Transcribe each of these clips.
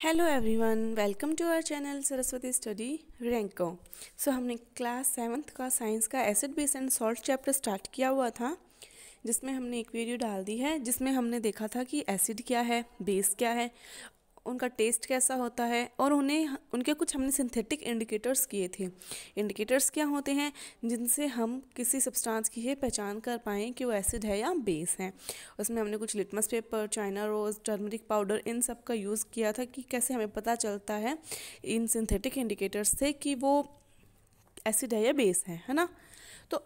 Hello everyone, welcome to our channel Saraswati study रैंको। हमने class 7th का साइंस का acid base and salt chapter start किया हुआ था, जिसमें हमने एक वीडियो डाल दी है जिसमें हमने देखा था कि एसिड क्या है, बेस क्या है, उनका टेस्ट कैसा होता है और उनके कुछ हमने सिंथेटिक इंडिकेटर्स किए थे। इंडिकेटर्स क्या होते हैं जिनसे हम किसी सब्सटेंस की ये पहचान कर पाएँ कि वो एसिड है या बेस है। उसमें हमने कुछ litmus paper, China rose, turmeric powder, इन सब का यूज़ किया था कि कैसे हमें पता चलता है इन सिंथेटिक इंडिकेटर्स से कि वो एसिड है या बेस है ना। तो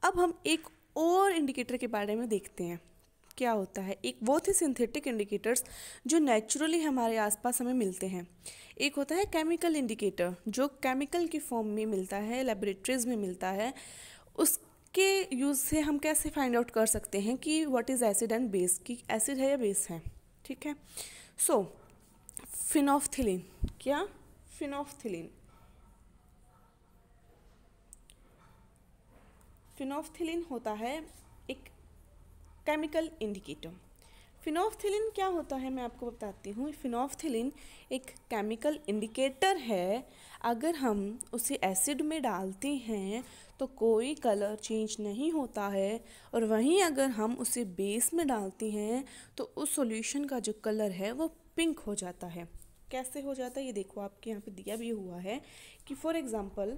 अब हम एक और इंडिकेटर के बारे में देखते हैं क्या होता है। एक वो थे सिंथेटिक इंडिकेटर्स जो नेचुरली हमारे आसपास हमें मिलते हैं। एक होता है केमिकल इंडिकेटर जो केमिकल की फॉर्म में मिलता है, लेबोरेटरीज में मिलता है। उसके यूज़ से हम कैसे फाइंड आउट कर सकते हैं कि what is acid and base, कि एसिड है या बेस है। ठीक है। सो फिनोफ्थिलीन, क्या फिनोफ्थिलीन, फिनोफ्थिलीन होता है एक केमिकल इंडिकेटर। फिनोफ्थिलीन क्या होता है मैं आपको बताती हूँ। फिनोफ्थिलीन एक केमिकल इंडिकेटर है। अगर हम उसे एसिड में डालते हैं तो कोई कलर चेंज नहीं होता है, और वहीं अगर हम उसे बेस में डालते हैं तो उस सॉल्यूशन का जो कलर है वो पिंक हो जाता है। कैसे हो जाता है ये देखो, आपके यहाँ पे दिया भी हुआ है कि फॉर एग्ज़ाम्पल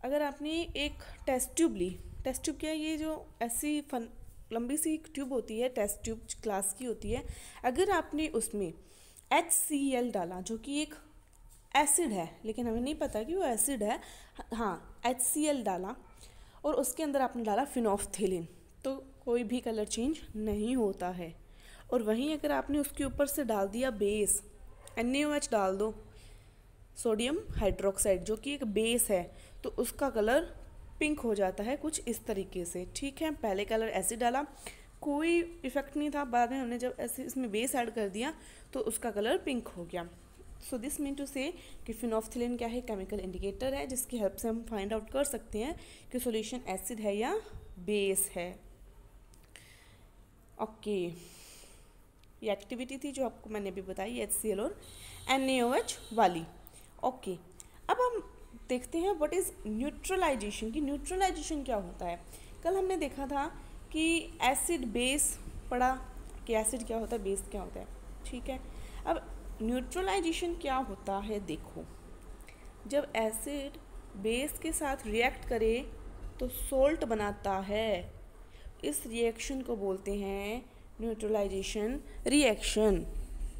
अगर आपने एक टेस्ट ट्यूब ली, टेस्ट ट्यूब क्या है, ये जो ऐसी लंबी सी एक ट्यूब होती है, टेस्ट ट्यूब ग्लास की होती है। अगर आपने उसमें HCl डाला जो कि एक एसिड है, लेकिन हमें नहीं पता कि वो एसिड है, हाँ HCl डाला और उसके अंदर आपने डाला फिनोफ्थिलीन, तो कोई भी कलर चेंज नहीं होता है। और वहीं अगर आपने उसके ऊपर से डाल दिया बेस, NaOH डाल दो, सोडियम हाइड्रोक्साइड जो कि एक बेस है, तो उसका कलर पिंक हो जाता है कुछ इस तरीके से। ठीक है, पहले कलर एसिड डाला कोई इफेक्ट नहीं था, बाद में हमने जब ऐसे इसमें बेस ऐड कर दिया तो उसका कलर पिंक हो गया। सो दिस मीन टू से कि फिनोफ्थिलीन क्या है, केमिकल इंडिकेटर है जिसकी हेल्प से हम फाइंड आउट कर सकते हैं कि सॉल्यूशन एसिड है या बेस है। ओके, ये एक्टिविटी थी जो आपको मैंने अभी बताई, HCl और NaOH वाली। ओके, अब हम देखते हैं व्हाट इज़ न्यूट्रलाइजेशन, की न्यूट्रलाइजेशन क्या होता है। कल हमने देखा था कि एसिड बेस पढ़ा कि एसिड क्या होता है, बेस क्या होता है। ठीक है, अब न्यूट्रलाइजेशन क्या होता है देखो, जब एसिड बेस के साथ रिएक्ट करे तो सोल्ट बनाता है। इस रिएक्शन को बोलते हैं न्यूट्रलाइजेशन रिएक्शन।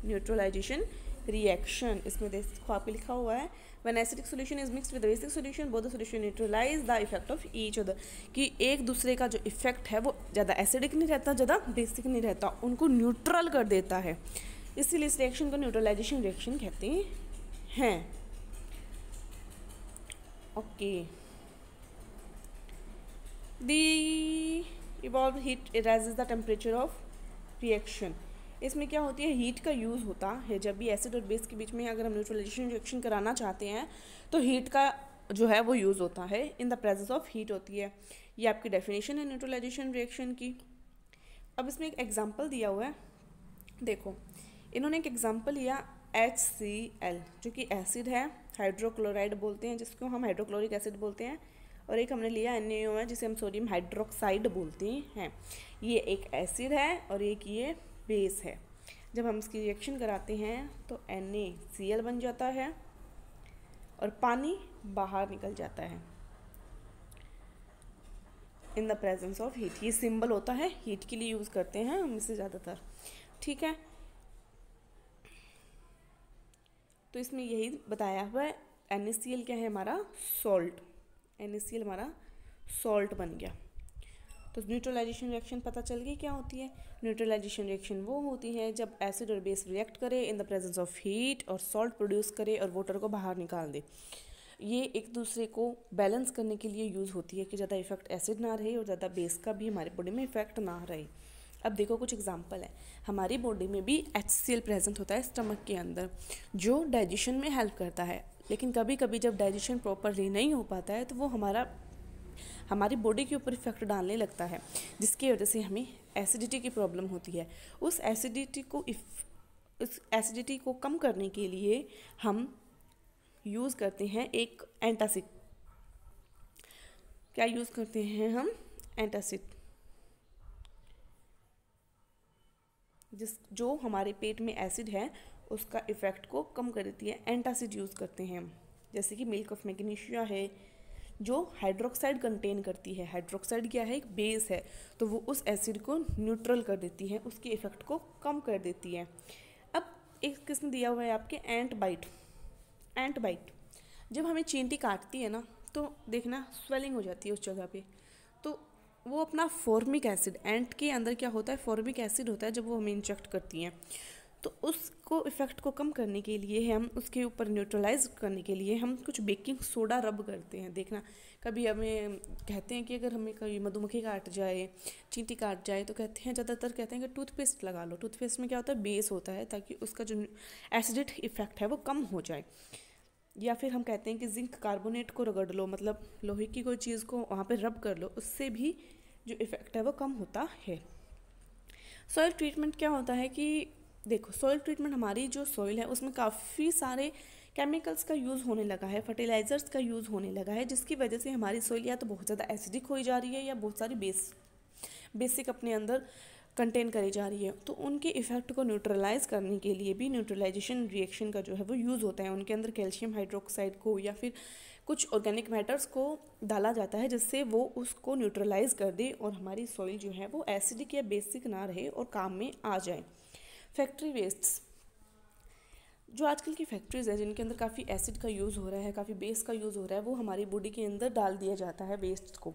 न्यूट्रलाइजेशन रिएक्शन, इसमें देखो आपको लिखा हुआ है when acidic solution is mixed with basic solution both the solution neutralize the effect of each other, कि एक दूसरे का जो इफेक्ट है वो ज़्यादा एसिडिक नहीं रहता, ज़्यादा बेसिक नहीं रहता, उनको न्यूट्रल कर देता है। इसीलिए इस रिएक्शन को न्यूट्रलाइजेशन रिएक्शन कहते हैं। Okay, the evolve heat rises the temperature of reaction. इसमें क्या होती है, हीट का यूज़ होता है। जब भी एसिड और बेस के बीच में अगर हम न्यूट्रलाइजेशन रिएक्शन कराना चाहते हैं तो हीट का जो है वो यूज़ होता है, in the presence of heat होती है। ये आपकी डेफिनेशन है न्यूट्रलाइजेशन रिएक्शन की। अब इसमें एक एग्जाम्पल दिया हुआ है, देखो इन्होंने एक एग्जाम्पल लिया HCl जो कि एसिड है, हाइड्रोक्लोराइड बोलते हैं जिसको हम हाइड्रोक्लोरिक एसिड बोलते हैं, और एक हमने लिया NaOH जिसे हम सोडियम हाइड्रोक्साइड बोलते हैं। ये एक एसिड है और एक ये बेस है। जब हम इसकी रिएक्शन कराते हैं तो NaCl बन जाता है और पानी बाहर निकल जाता है in the presence of heat. ये सिंबल होता है, हीट के लिए यूज़ करते हैं हम इसे ज़्यादातर। ठीक है, तो इसमें यही बताया हुआ है। NaCl क्या है, हमारा सॉल्ट, NaCl हमारा सॉल्ट बन गया। तो न्यूट्रलाइजेशन रिएक्शन पता चल गई क्या होती है। न्यूट्रलाइजेशन रिएक्शन वो होती है जब एसिड और बेस रिएक्ट करे in the presence of heat और सॉल्ट प्रोड्यूस करे और वाटर को बाहर निकाल दे। ये एक दूसरे को बैलेंस करने के लिए यूज़ होती है कि ज़्यादा इफेक्ट एसिड ना रहे और ज़्यादा बेस का भी हमारे बॉडी में इफेक्ट ना रहे। अब देखो कुछ एग्जांपल है, हमारी बॉडी में भी HCl प्रेजेंट होता है स्टमक के अंदर जो डाइजेशन में हेल्प करता है, लेकिन कभी कभी जब डाइजेशन प्रॉपरली नहीं हो पाता है तो वो हमारी बॉडी के ऊपर इफेक्ट डालने लगता है, जिसकी वजह से हमें एसिडिटी की प्रॉब्लम होती है। उस एसिडिटी को इस एसिडिटी को कम करने के लिए हम यूज़ करते हैं एक एंटासिड। क्या यूज़ करते हैं हम? एंटासिड, जो हमारे पेट में एसिड है उसका इफ़ेक्ट को कम कर देती है। एंटासिड यूज़ करते हैं हम, जैसे कि मिल्क ऑफ मैग्नीशिया है जो हाइड्रोक्साइड कंटेन करती है। हाइड्रोक्साइड क्या है? एक बेस है, तो वो उस एसिड को न्यूट्रल कर देती है, उसके इफ़ेक्ट को कम कर देती है। अब एक किस्म दिया हुआ है आपके एंट बाइट। एंट बाइट जब हमें चींटी काटती है ना तो देखना स्वेलिंग हो जाती है उस जगह पे, तो वो अपना फॉर्मिक एसिड, एंट के अंदर क्या होता है? फॉर्मिक एसिड होता है जब वो हमें इंजेक्ट करती हैं, तो उसको इफ़ेक्ट को कम करने के लिए हम उसके ऊपर न्यूट्रलाइज करने के लिए हम कुछ बेकिंग सोडा रब करते हैं। देखना कभी हमें कहते हैं कि अगर हमें कभी मधुमक्खी काट जाए, चींटी काट जाए, तो कहते हैं, ज़्यादातर कहते हैं कि टूथपेस्ट लगा लो। टूथपेस्ट में क्या होता है? बेस होता है, ताकि उसका जो एसिडिक इफ़ेक्ट है वो कम हो जाए। या फिर हम कहते हैं कि जिंक कार्बोनेट को रगड़ लो, मतलब लोहे की कोई चीज़ को वहाँ पे रब कर लो, उससे भी जो इफ़ेक्ट है वो कम होता है। सॉइल ट्रीटमेंट क्या होता है कि देखो, सॉइल ट्रीटमेंट, हमारी जो सॉइल है उसमें काफ़ी सारे केमिकल्स का यूज़ होने लगा है, फर्टिलाइज़र्स का यूज़ होने लगा है, जिसकी वजह से हमारी सॉइल या तो बहुत ज़्यादा एसिडिक हो जा रही है या बहुत सारी बेसिक अपने अंदर कंटेन करी जा रही है। तो उनके इफ़ेक्ट को न्यूट्रलाइज करने के लिए भी न्यूट्रलाइजेशन रिएक्शन का जो है वो यूज़ होता है। उनके अंदर कैल्शियम हाइड्रोक्साइड को या फिर कुछ ऑर्गेनिक मैटर्स को डाला जाता है, जिससे वो उसको न्यूट्रलाइज कर दे और हमारी सॉइल जो है वो एसिडिक या बेसिक ना रहे और काम में आ जाए। फैक्ट्री वेस्ट्स, जो आजकल की फैक्ट्रीज़ है जिनके अंदर काफ़ी एसिड का यूज़ हो रहा है, काफ़ी बेस का यूज़ हो रहा है, वो हमारी बॉडी के अंदर डाल दिया जाता है वेस्ट्स को,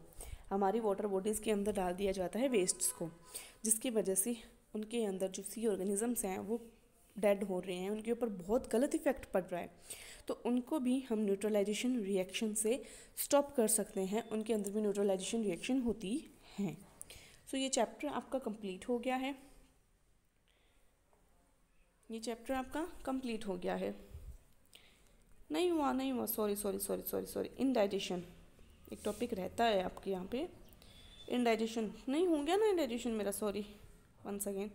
हमारी वाटर बॉडीज़ के अंदर डाल दिया जाता है वेस्ट्स को, जिसकी वजह से उनके अंदर जो सी ऑर्गेनिजम्स हैं वो डेड हो रहे हैं, उनके ऊपर बहुत गलत इफेक्ट पड़ रहा है। तो उनको भी हम न्यूट्रलाइजेशन रिएक्शन से स्टॉप कर सकते हैं, उनके अंदर भी न्यूट्रलाइजेशन रिएक्शन होती है। सो ये चैप्टर आपका कंप्लीट हो गया है, ये चैप्टर आपका कंप्लीट हो गया है। नहीं हुआ, सॉरी, इनडाइजेशन एक टॉपिक रहता है आपके यहाँ पे, इनडाइजेशन नहीं हो गया ना, इनडाइजेशन मेरा, सॉरी वंस अगेन,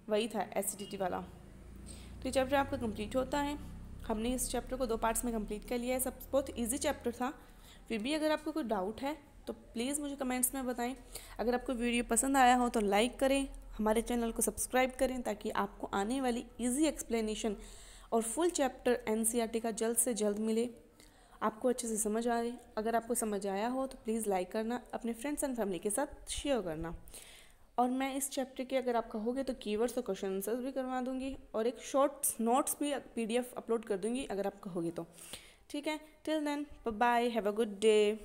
वही था एसिडिटी वाला। तो ये चैप्टर आपका कंप्लीट होता है। हमने इस चैप्टर को 2 पार्ट्स में कंप्लीट कर लिया है। सब बहुत इजी चैप्टर था, फिर भी अगर आपको कोई डाउट है तो प्लीज़ मुझे कमेंट्स में बताएं। अगर आपको वीडियो पसंद आया हो तो लाइक करें, हमारे चैनल को सब्सक्राइब करें, ताकि आपको आने वाली इजी एक्सप्लेनेशन और फुल चैप्टर एनसीईआरटी का जल्द से जल्द मिले, आपको अच्छे से समझ आ रही। अगर आपको समझ आया हो तो प्लीज़ लाइक करना, अपने फ्रेंड्स एंड फैमिली के साथ शेयर करना। और मैं इस चैप्टर के, अगर आप कहोगे तो कीवर्ड्स और क्वेश्चन आंसर्स भी करवा दूंगी, और एक शॉर्ट्स नोट्स भी PDF अपलोड कर दूंगी अगर आप कहोगे तो। ठीक है, till then bye, have a good day.